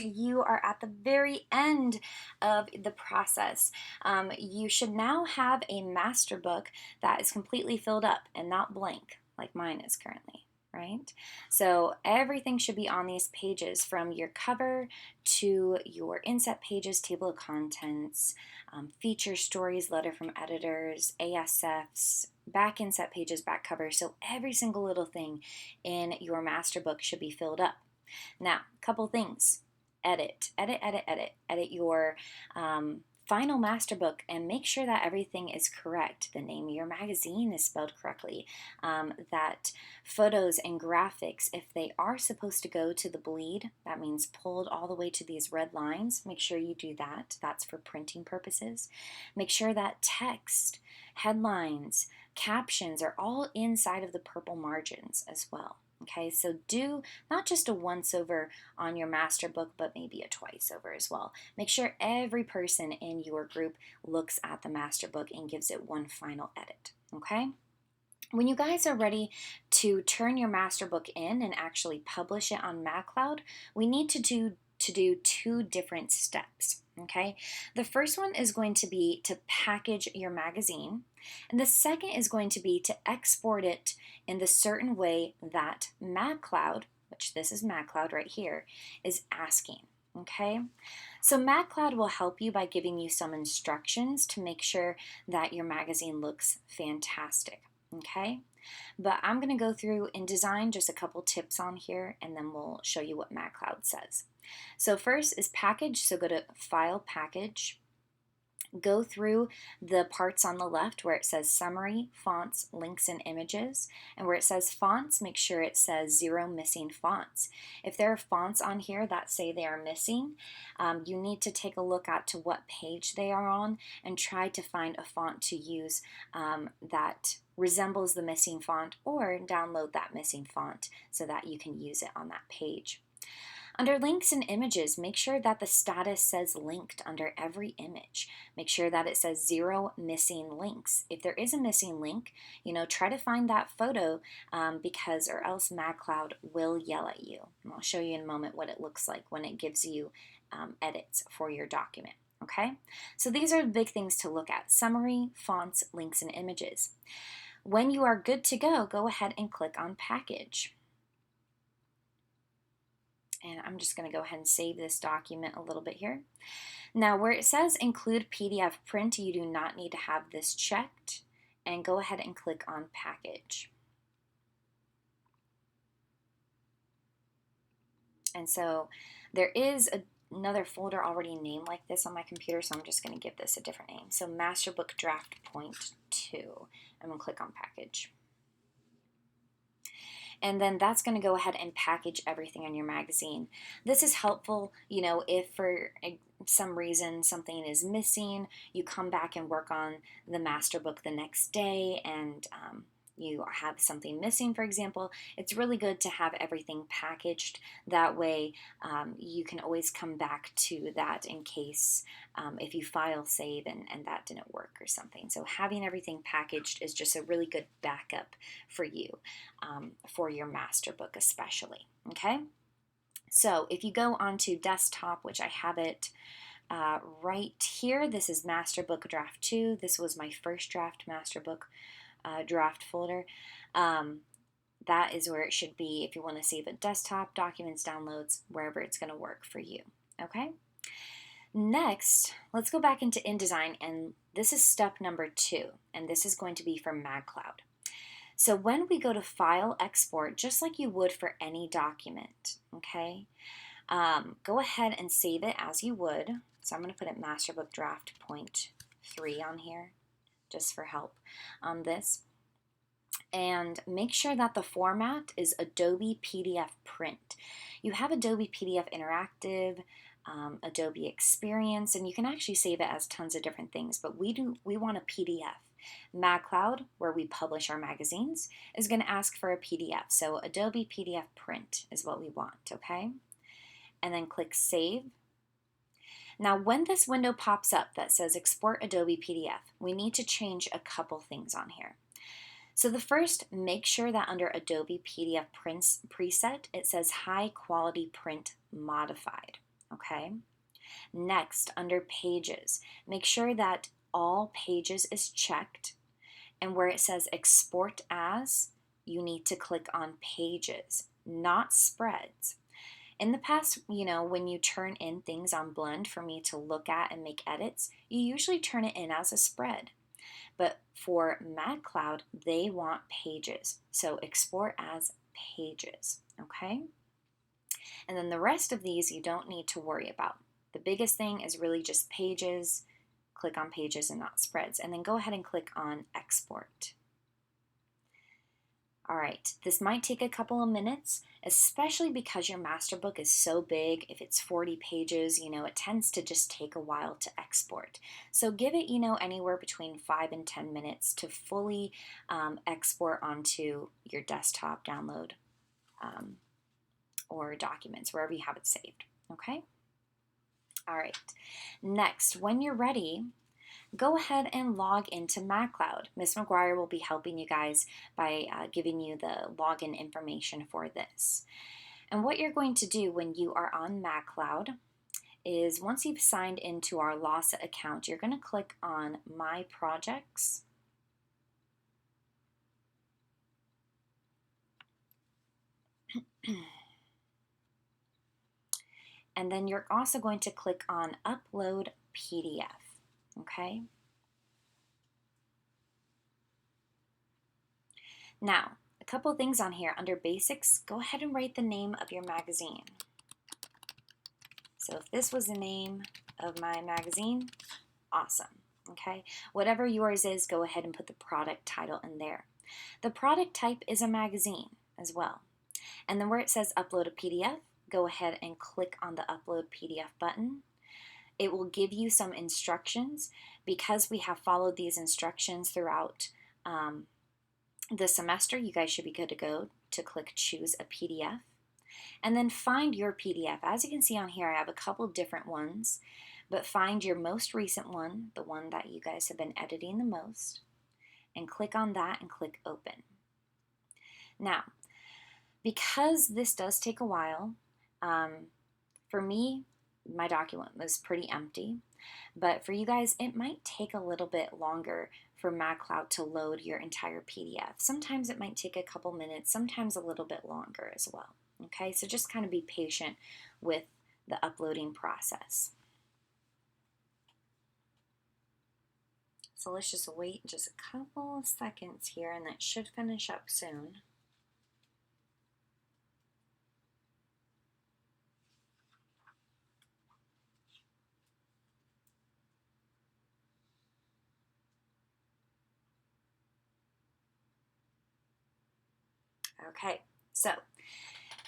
You are at the very end of the process. You should now have a master book that is completely filled up and not blank like mine is currently, right? So everything should be on these pages, from your cover to your inset pages, table of contents, feature stories, letter from editors, ASFs, back inset pages, back covers. So every single little thing in your master book should be filled up. Now, a couple things. Edit your final master book and make sure that everything is correct. The name of your magazine is spelled correctly. That photos and graphics, if they are supposed to go to the bleed, that means pulled all the way to these red lines, make sure you do that. That's for printing purposes. Make sure that text, headlines, captions are all inside of the purple margins as well. Okay, so do not just a once over on your master book, but maybe a twice over as well. Make sure every person in your group looks at the master book and gives it one final edit. Okay? When you guys are ready to turn your master book in and actually publish it on Magcloud, we need to do two different steps. Okay, the first one is going to be to package your magazine, and the second is going to be to export it in the certain way that Magcloud, which this is Magcloud right here, is asking. Okay, so Magcloud will help you by giving you some instructions to make sure that your magazine looks fantastic. Okay, but I'm going to go through InDesign just a couple tips on here, and then we'll show you what Magcloud says. So first is package, so go to File, Package, go through the parts on the left where it says Summary, Fonts, Links, and Images, and where it says Fonts, make sure it says 0 missing fonts. If there are fonts on here that say they are missing, you need to take a look at to what page they are on and try to find a font to use that resembles the missing font, or download that missing font so that you can use it on that page. Under links and images, make sure that the status says linked under every image. Make sure that it says 0 missing links. If there is a missing link, try to find that photo because or else Magcloud will yell at you. And I'll show you in a moment what it looks like when it gives you edits for your document. Okay, so these are the big things to look at: summary, fonts, links, and images. When you are good to go ahead and click on Package. And I'm just going to go ahead and save this document a little bit here. Now, where it says Include PDF Print, you do not need to have this checked. And go ahead and click on Package. And so there is another folder already named like this on my computer, so I'm just going to give this a different name. So Master Book Draft Point 2. I'm going to click on Package. And then that's going to go ahead and package everything in your magazine. This is helpful, if for some reason something is missing, you come back and work on the master book the next day and you have something missing, for example. It's really good to have everything packaged. That way you can always come back to that in case if you file save and that didn't work or something. So having everything packaged is just a really good backup for you, for your master book especially. Okay, so if you go onto desktop, which I have it right here, this is Master Book Draft 2. This was my first draft master book draft folder. That is where it should be if you want to save it: desktop, documents, downloads, wherever it's going to work for you. Okay, next let's go back into InDesign, and this is step number 2, and this is going to be for Magcloud. So when we go to File, Export, just like you would for any document, okay, go ahead and save it as you would. So I'm going to put it Master Book Draft Point 3 on here, just for help on this. And make sure that the format is Adobe PDF Print. You have Adobe PDF Interactive, Adobe Experience, and you can actually save it as tons of different things, but we want a PDF. Magcloud, where we publish our magazines, is going to ask for a PDF, so Adobe PDF Print is what we want, okay? And then click Save. Now, when this window pops up that says Export Adobe PDF, we need to change a couple things on here. So the first, make sure that under Adobe PDF Prints preset, it says High Quality Print Modified. okay? Next, under pages, make sure that all pages is checked, and where it says export as, you need to click on pages, not spreads. In the past, when you turn in things on Blend for me to look at and make edits, you usually turn it in as a spread. But for Magcloud, they want pages. So export as pages, okay? And then the rest of these you don't need to worry about. The biggest thing is really just pages. Click on pages and not spreads. And then go ahead and click on export. All right, this might take a couple of minutes, especially because your master book is so big. If it's 40 pages, it tends to just take a while to export. So give it, anywhere between 5 and 10 minutes to fully export onto your desktop download or documents, wherever you have it saved, okay? All right, next, when you're ready, go ahead and log into Magcloud. Ms. McGuire will be helping you guys by giving you the login information for this. And what you're going to do when you are on Magcloud is once you've signed into our LASA account, you're going to click on My Projects. And then you're also going to click on Upload PDF, okay? Now, a couple things on here. Under Basics, go ahead and write the name of your magazine. So if this was the name of my magazine, awesome, okay? Whatever yours is, go ahead and put the product title in there. The product type is a magazine as well. And then where it says Upload a PDF, go ahead and click on the Upload PDF button. It will give you some instructions. Because we have followed these instructions throughout the semester, you guys should be good to go to click Choose a PDF. And then find your PDF. As you can see on here, I have a couple different ones, but find your most recent one, the one that you guys have been editing the most, and click on that and click Open. Now, because this does take a while, for me, my document was pretty empty, but for you guys, it might take a little bit longer for Magcloud to load your entire PDF. Sometimes it might take a couple minutes, sometimes a little bit longer as well. Okay, so just kind of be patient with the uploading process. So let's just wait just a couple of seconds here, and that should finish up soon. Okay, so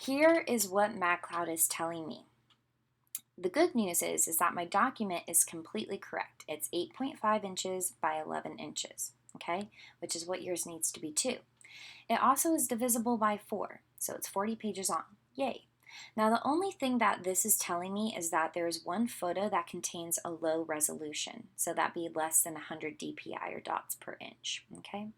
here is what Magcloud is telling me. The good news is that my document is completely correct. It's 8.5 inches by 11 inches, okay, which is what yours needs to be too. It also is divisible by 4, so it's 40 pages long. Yay! Now the only thing that this is telling me is that there is one photo that contains a low resolution, so that'd be less than 100 dpi or dots per inch, okay?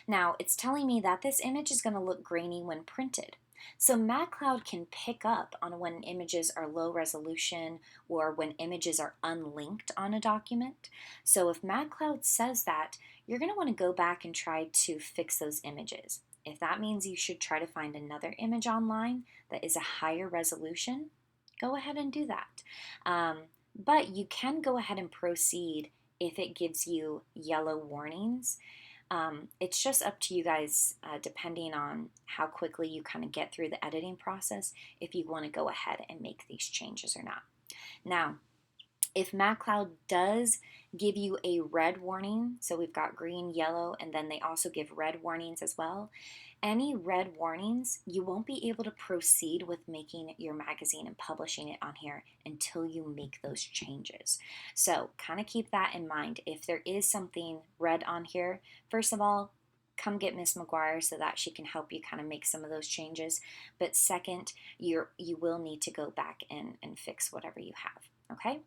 Now it's telling me that this image is going to look grainy when printed. So Magcloud can pick up on when images are low resolution or when images are unlinked on a document. So if Magcloud says that, you're going to want to go back and try to fix those images. If that means you should try to find another image online that is a higher resolution, go ahead and do that. But you can go ahead and proceed if it gives you yellow warnings. It's just up to you guys, depending on how quickly you kind of get through the editing process, if you want to go ahead and make these changes or not. Now, if Magcloud does give you a red warning, so we've got green, yellow, and then they also give red warnings as well, any red warnings, you won't be able to proceed with making your magazine and publishing it on here until you make those changes. So kind of keep that in mind. If there is something red on here, first of all, come get Miss McGuire so that she can help you kind of make some of those changes. But second, you will need to go back and fix whatever you have. Okay,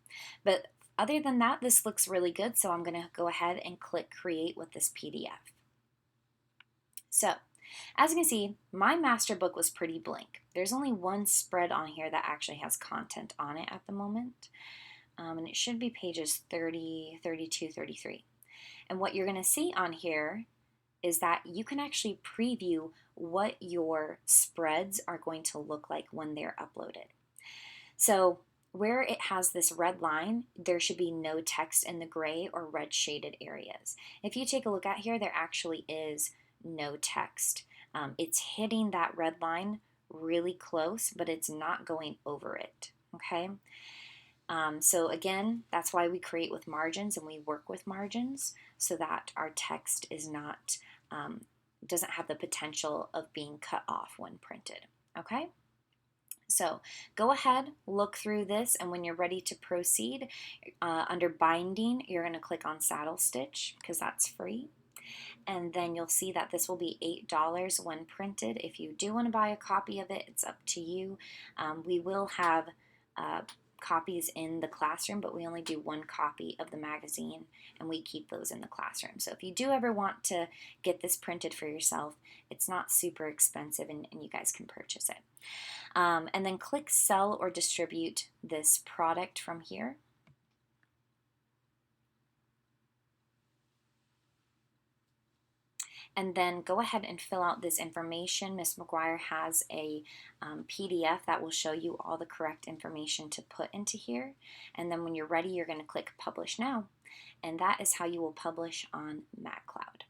but other than that, this looks really good, so I'm going to go ahead and click Create with this PDF. So As you can see, my master book was pretty blank. There's only one spread on here that actually has content on it at the moment. And it should be pages 30, 32, 33. And what you're going to see on here is that you can actually preview what your spreads are going to look like when they're uploaded. So where it has this red line, there should be no text in the gray or red shaded areas. If you take a look at here, there actually is no text. It's hitting that red line really close, but it's not going over it, okay? So again, that's why we create with margins and we work with margins so that our text is not, doesn't have the potential of being cut off when printed, okay? So go ahead, look through this, and when you're ready to proceed, under binding, you're going to click on saddle stitch because that's free. And then you'll see that this will be $8 when printed. If you do want to buy a copy of it, it's up to you. We will have copies in the classroom, but we only do one copy of the magazine and we keep those in the classroom. So if you do ever want to get this printed for yourself, it's not super expensive and you guys can purchase it. And then click sell or distribute this product from here. And then go ahead and fill out this information. Ms. McGuire has a PDF that will show you all the correct information to put into here. And then when you're ready, you're going to click Publish Now. And that is how you will publish on Magcloud.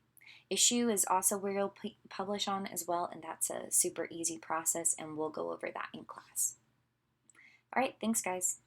Issue is also where you'll publish on as well, and that's a super easy process, and we'll go over that in class. All right, thanks guys.